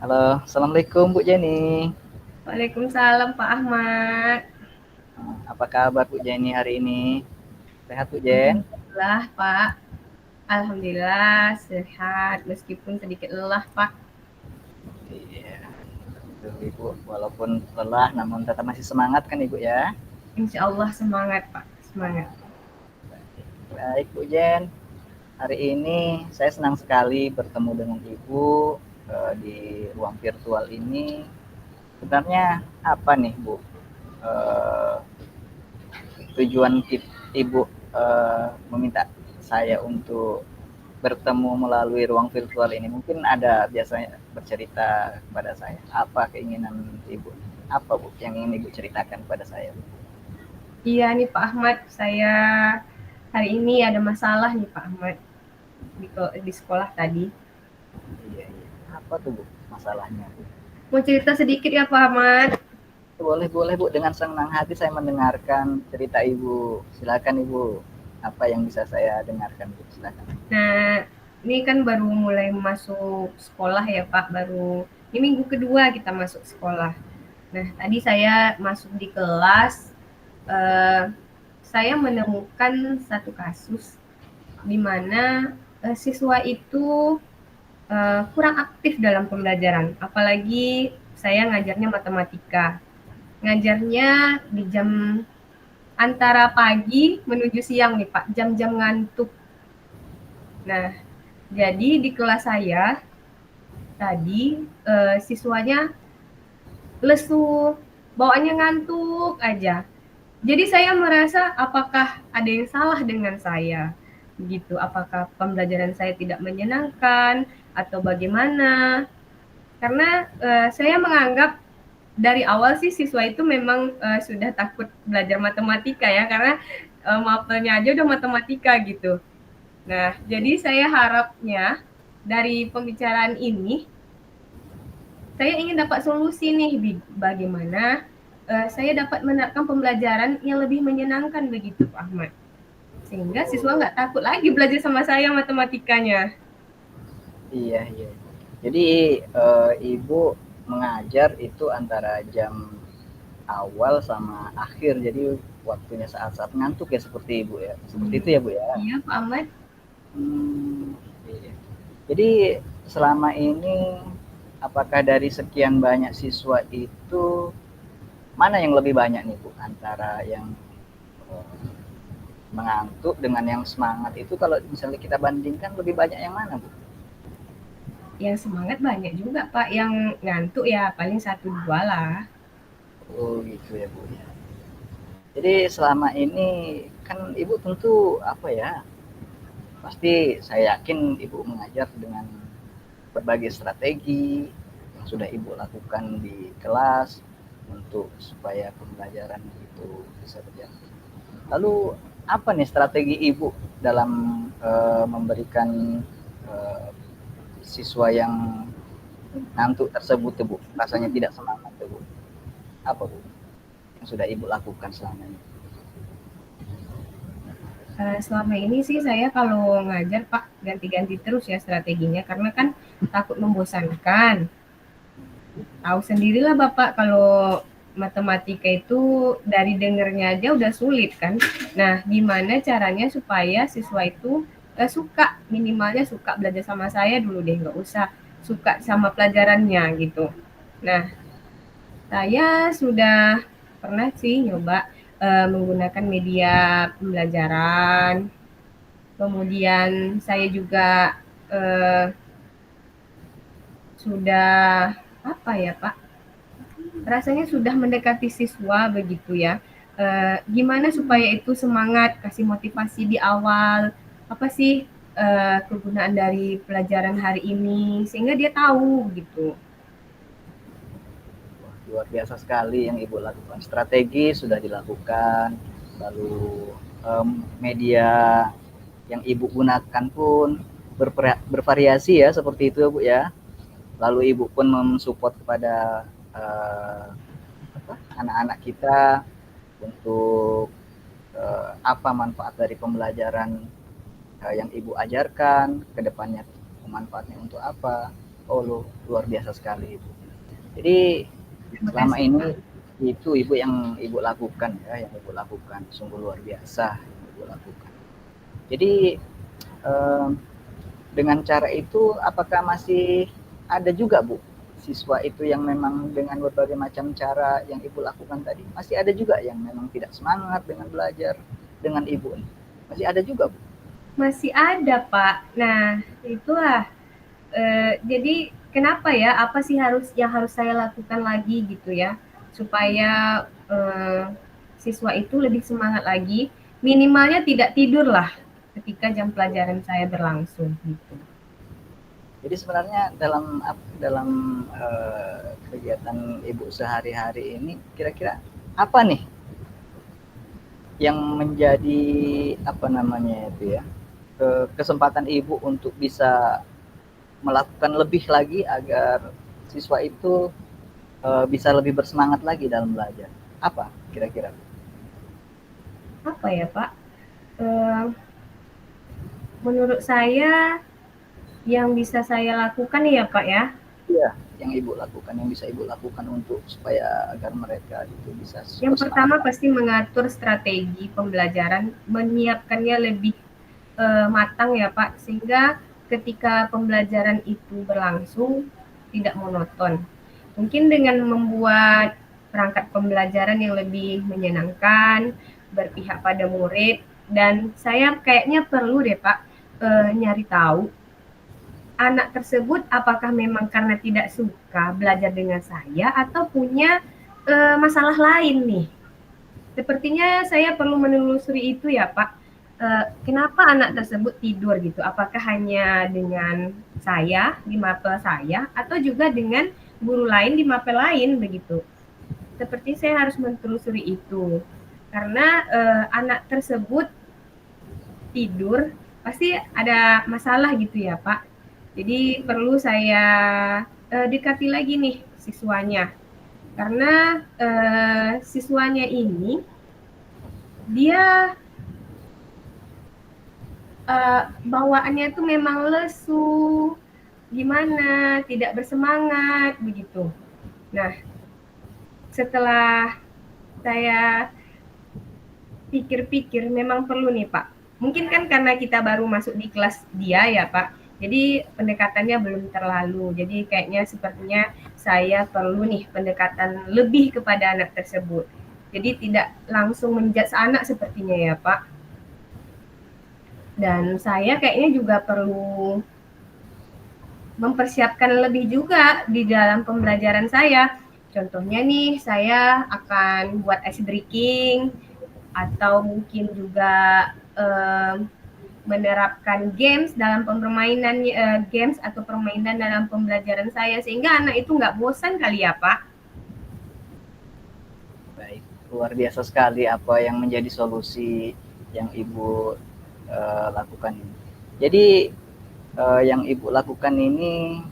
Halo, Assalamualaikum Bu Jenny. Waalaikumsalam Pak Ahmad. Apa kabar Bu Jenny hari ini? Sehat Bu Jen? Alhamdulillah Pak. Alhamdulillah sehat meskipun sedikit lelah Pak. Iya, itu Ibu. Walaupun lelah, namun tetap masih semangat kan Ibu ya? Insya Allah semangat Pak. Semangat. Baik Bu Jen, hari ini saya senang sekali bertemu dengan Ibu di ruang virtual ini. Sebenarnya apa nih Bu? Eh, tujuan Ibu meminta saya untuk bertemu melalui ruang virtual ini, mungkin ada biasanya bercerita kepada saya apa keinginan ibu, apa Bu yang ingin ibu ceritakan kepada saya? Iya nih Pak Ahmad, saya hari ini ada masalah nih Pak Ahmad di sekolah tadi. Iya, iya. Apa tuh Bu masalahnya Bu? Mau cerita sedikit ya Pak Ahmad? Boleh, boleh Bu, dengan senang hati saya mendengarkan cerita ibu. Silakan ibu, apa yang bisa saya dengarkan Bu, silakan. Nah, ini kan baru mulai masuk sekolah ya Pak, baru ini minggu kedua kita masuk sekolah. Nah, tadi saya masuk di kelas, eh, saya menemukan satu kasus di mana siswa itu kurang aktif dalam pembelajaran. Apalagi saya ngajarnya matematika. Ngajarnya di jam antara pagi menuju siang nih Pak, jam-jam ngantuk. Nah, jadi di kelas saya tadi siswanya lesu, bawaannya ngantuk aja. Jadi saya merasa apakah ada yang salah dengan saya? Begitu, apakah pembelajaran saya tidak menyenangkan atau bagaimana? Karena saya menganggap dari awal sih siswa itu memang sudah takut belajar matematika ya, karena mapelnya aja udah matematika gitu. Nah, jadi saya harapnya dari pembicaraan ini saya ingin dapat solusi nih, bagaimana saya dapat menerapkan pembelajaran yang lebih menyenangkan begitu, Pak Ahmad. Sehingga siswa Oh, nggak takut lagi belajar sama saya matematikanya. iya, iya. Jadi ibu mengajar itu antara jam awal sama akhir, jadi waktunya saat-saat ngantuk ya, seperti ibu ya, seperti Iya, itu ya Bu ya. iya Pak Ahmad. Iya. Jadi selama ini apakah dari sekian banyak siswa itu mana yang lebih banyak nih Bu, antara yang eh, mengantuk dengan yang semangat itu, kalau misalnya kita bandingkan lebih banyak yang mana Bu? Yang semangat banyak juga Pak, yang ngantuk ya paling satu dua lah. Oh gitu ya Bu ya. Jadi selama ini kan ibu tentu apa ya, pasti saya yakin ibu mengajar dengan berbagai strategi yang sudah ibu lakukan di kelas untuk supaya pembelajaran itu bisa berjalan. Lalu apa nih strategi ibu dalam memberikan uh, siswa yang ngantuk tersebut tuh Bu, rasanya tidak semangat tuh Bu? Apa Bu yang sudah ibu lakukan selama ini? Selama ini sih saya kalau ngajar Pak ganti-ganti terus ya strateginya karena kan takut membosankan. Tahu sendirilah Bapak kalau matematika itu dari dengernya aja udah sulit kan. Nah, gimana caranya supaya siswa itu suka, minimalnya suka belajar sama saya dulu deh, nggak usah suka sama pelajarannya gitu. Nah, saya sudah pernah sih nyoba menggunakan media pembelajaran. Kemudian saya juga sudah apa ya Pak? Rasanya sudah mendekati siswa begitu ya. Gimana supaya itu semangat, kasih motivasi di awal, apa sih kegunaan dari pelajaran hari ini, sehingga dia tahu gitu. Wah, luar biasa sekali yang ibu lakukan. Strategi sudah dilakukan, lalu media yang ibu gunakan pun bervariasi ya, seperti itu Bu ya. Lalu ibu pun mensupport kepada anak-anak kita untuk apa manfaat dari pembelajaran yang ibu ajarkan, ke depannya manfaatnya untuk apa. Oh, luar biasa sekali Ibu. Jadi Terima selama kasih ini Pak. itu Ibu yang Ibu lakukan ya, yang Ibu lakukan sungguh luar biasa yang Ibu lakukan. Jadi eh, dengan cara itu apakah masih ada juga Bu siswa itu yang memang dengan berbagai macam cara yang Ibu lakukan tadi masih ada juga yang memang tidak semangat dengan belajar dengan Ibu nih? Masih ada juga Bu? Masih ada Pak. Nah, itulah jadi kenapa ya? Apa sih yang harus saya lakukan lagi gitu ya, supaya siswa itu lebih semangat lagi. Minimalnya tidak tidur lah ketika jam pelajaran saya berlangsung gitu. Jadi sebenarnya dalam dalam kegiatan Ibu sehari-hari ini kira-kira apa nih yang menjadi apa namanya itu ya kesempatan Ibu untuk bisa melakukan lebih lagi agar siswa itu bisa lebih bersemangat lagi dalam belajar? Apa kira-kira? Apa ya Pak? Eh, Menurut saya yang bisa saya lakukan ya Pak ya. Iya, yang Ibu lakukan, yang bisa Ibu lakukan untuk supaya agar mereka itu bisa Yang bersemangat pertama lagi. pasti mengatur strategi pembelajaran, menyiapkannya lebih matang ya Pak, sehingga ketika pembelajaran itu berlangsung tidak monoton. Mungkin dengan membuat perangkat pembelajaran yang lebih menyenangkan, berpihak pada murid, dan saya kayaknya perlu deh Pak nyari tahu anak tersebut apakah memang karena tidak suka belajar dengan saya atau punya masalah lain nih. Sepertinya saya perlu menelusuri itu ya Pak. Kenapa anak tersebut tidur gitu? Apakah hanya dengan saya di mapel saya atau juga dengan guru lain di mapel lain begitu? Seperti saya harus menelusuri itu. Karena anak tersebut tidur pasti ada masalah gitu ya Pak. Jadi perlu saya dekati lagi nih siswanya. Karena siswanya ini dia bawaannya tuh memang lesu, gimana, tidak bersemangat begitu. Nah, setelah saya pikir-pikir memang perlu nih Pak. Mungkin kan karena kita baru masuk di kelas dia ya Pak. Jadi pendekatannya belum terlalu. Jadi kayaknya sepertinya saya perlu nih pendekatan lebih kepada anak tersebut. Jadi tidak langsung menjudge anak sepertinya ya Pak. Dan saya kayaknya juga perlu mempersiapkan lebih juga di dalam pembelajaran saya. Contohnya nih, saya akan buat ice breaking atau mungkin juga menerapkan games dalam permainan games atau permainan dalam pembelajaran saya sehingga anak itu nggak bosan kali ya Pak. Baik, luar biasa sekali apa yang menjadi solusi yang Ibu lakukan ini. Jadi yang Ibu lakukan ini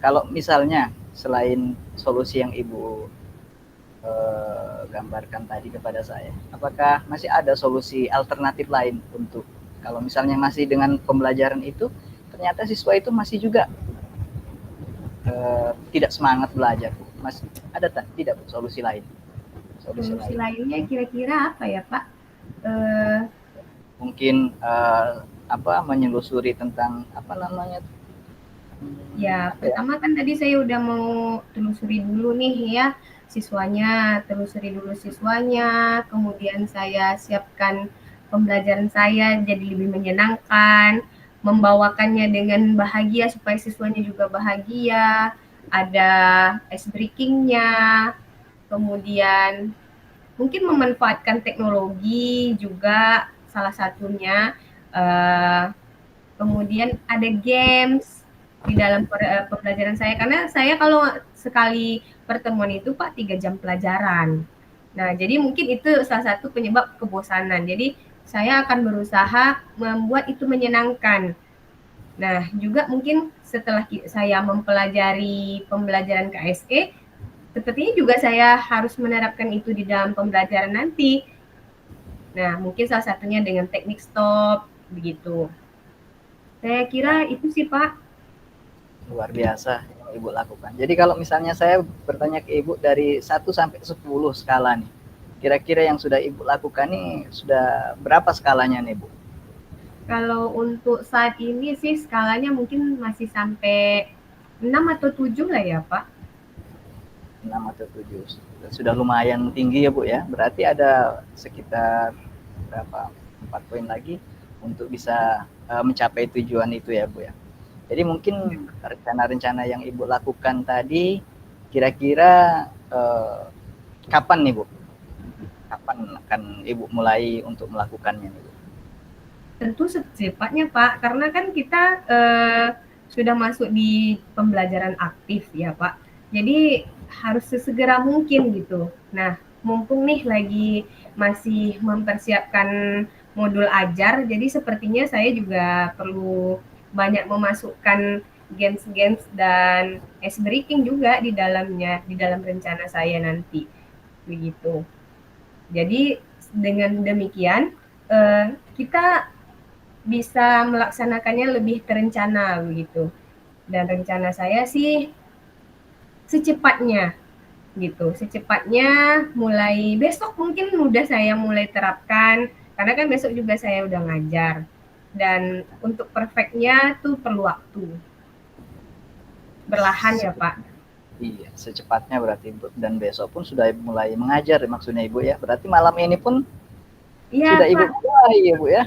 kalau misalnya selain solusi yang Ibu gambarkan tadi kepada saya, apakah masih ada solusi alternatif lain untuk kalau misalnya masih dengan pembelajaran itu ternyata siswa itu masih juga tidak semangat belajar, masih ada tidak solusi lain? Solusi lainnya kira-kira apa ya Pak? Mungkin apa menyelusuri tentang apa namanya? Ya, pertama kan tadi saya udah mau telusuri dulu nih ya siswanya, telusuri dulu siswanya, kemudian saya siapkan pembelajaran saya jadi lebih menyenangkan, membawakannya dengan bahagia supaya siswanya juga bahagia, ada ice breaking-nya, kemudian mungkin memanfaatkan teknologi juga salah satunya, kemudian ada games di dalam pembelajaran saya karena saya kalau sekali pertemuan itu Pak 3 jam pelajaran. Nah, jadi mungkin itu salah satu penyebab kebosanan. Jadi saya akan berusaha membuat itu menyenangkan. Nah, juga mungkin setelah saya mempelajari pembelajaran KSE, sepertinya juga saya harus menerapkan itu di dalam pembelajaran nanti. Nah, mungkin salah satunya dengan teknik stop begitu. Saya kira itu sih Pak. Luar biasa yang Ibu lakukan. Jadi kalau misalnya saya bertanya ke Ibu dari 1 sampai 10 skala nih, kira-kira yang sudah Ibu lakukan nih sudah berapa skalanya nih Bu? Kalau untuk saat ini sih skalanya mungkin masih sampai 6 atau 7 lah ya Pak. 6 atau 7. Sudah lumayan tinggi ya Bu ya. Berarti ada sekitar berapa? 4 poin lagi untuk bisa mencapai tujuan itu ya Bu ya. Jadi mungkin rencana-rencana yang Ibu lakukan tadi kira-kira kapan nih Bu? Kapan akan Ibu mulai untuk melakukannya nih Bu? Tentu secepatnya Pak, karena kan kita sudah masuk di pembelajaran aktif ya Pak. Jadi harus sesegera mungkin gitu. Nah, mumpung nih lagi masih mempersiapkan modul ajar, jadi sepertinya saya juga perlu banyak memasukkan games-games dan ice breaking juga di dalamnya, di dalam rencana saya nanti. Begitu. Jadi dengan demikian kita bisa melaksanakannya lebih terencana begitu. Dan rencana saya sih secepatnya gitu. Secepatnya mulai besok mungkin udah saya mulai terapkan karena kan besok juga saya udah ngajar. Dan untuk perfectnya tuh perlu waktu. Berlahan ya, Pak. Iya, secepatnya berarti Bu. Dan besok pun sudah mulai mengajar maksudnya Ibu ya. Berarti malam ini pun Iya, sudah Ibu Pak. mulai ya Bu ya.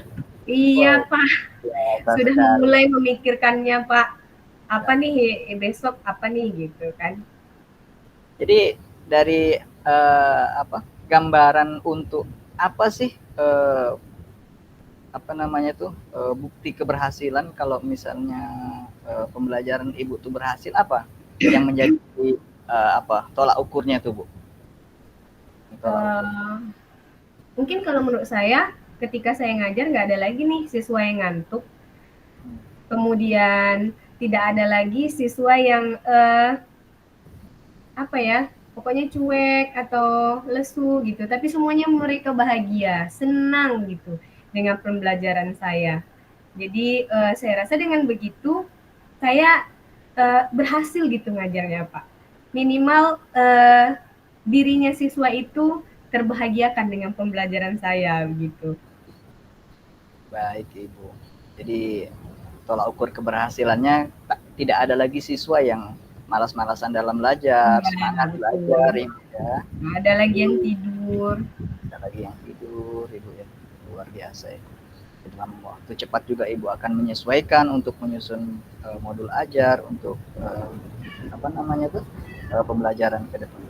Iya, Wow, Pak. biasa Sudah sekali. mulai memikirkannya, Pak. Apa Ya. nih besok apa nih gitu kan. Jadi dari apa gambaran untuk apa sih apa namanya tuh bukti keberhasilan kalau misalnya pembelajaran Ibu tuh berhasil apa yang menjadi apa tolak ukurnya tuh Bu? Tolak ukur. Mungkin kalau menurut saya ketika saya ngajar nggak ada lagi nih siswa yang ngantuk, kemudian tidak ada lagi siswa yang apa ya, pokoknya cuek atau lesu gitu, tapi semuanya mereka bahagia, senang gitu dengan pembelajaran saya. Jadi saya rasa dengan begitu saya berhasil gitu ngajarnya Pak. Minimal dirinya siswa itu terbahagiakan dengan pembelajaran saya begitu. Baik Ibu. Jadi tolak ukur keberhasilannya tidak ada lagi siswa yang malas-malasan dalam belajar, Iya, semangat belajar betul. Ibu ya. Nggak ada lagi yang tidur. Ada lagi yang tidur Ibu ya. Luar biasa ya. Dalam waktu cepat juga Ibu akan menyesuaikan untuk menyusun modul ajar untuk apa namanya tuh pembelajaran ke depan.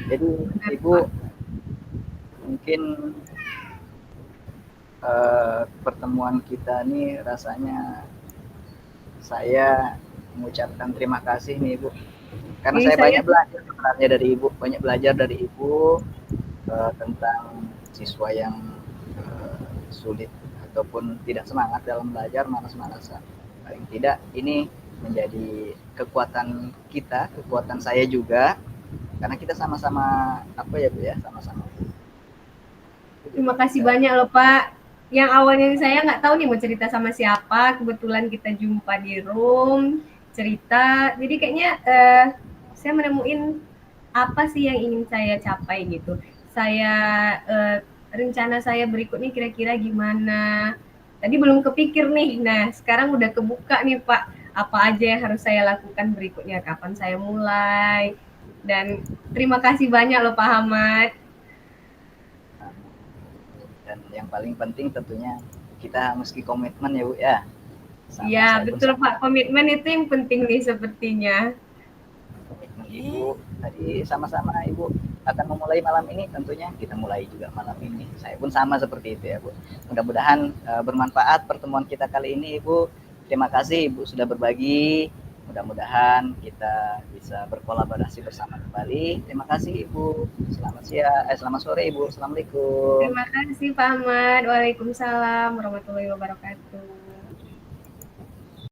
Jadi Benar, Ibu Pak. mungkin pertemuan kita nih rasanya saya mengucapkan terima kasih nih Ibu karena Ini saya saya banyak belajar sebenarnya dari Ibu, banyak belajar dari Ibu tentang siswa yang sulit ataupun tidak semangat dalam belajar, malas-malasan. Paling tidak ini menjadi kekuatan kita, kekuatan saya juga karena kita sama-sama apa ya Bu ya, sama-sama. terima kasih banyak loh Pak. Yang awalnya saya nggak tahu nih mau cerita sama siapa, kebetulan kita jumpa di room, cerita. Jadi kayaknya saya menemuin apa sih yang ingin saya capai gitu. Saya rencana saya berikutnya kira-kira gimana. Tadi belum kepikir nih. Nah, sekarang udah kebuka nih Pak. Apa aja yang harus saya lakukan berikutnya, kapan saya mulai. Dan terima kasih banyak loh Pak Ahmad. Dan yang paling penting tentunya kita mesti komitmen ya Bu ya. Sama Iya, saya pun betul sama Pak. Komitmen itu yang penting nih sepertinya. komitmen Ibu tadi sama-sama Ibu akan memulai malam ini tentunya kita mulai juga malam ini. Saya pun sama seperti itu ya Bu. Mudah-mudahan bermanfaat pertemuan kita kali ini Ibu. Terima kasih Ibu sudah berbagi. Mudah-mudahan kita bisa berkolaborasi bersama kembali. Terima kasih Ibu. Selamat siang, selamat sore Ibu. Assalamualaikum. Terima kasih Pak Ahmad. Waalaikumsalam warahmatullahi wabarakatuh.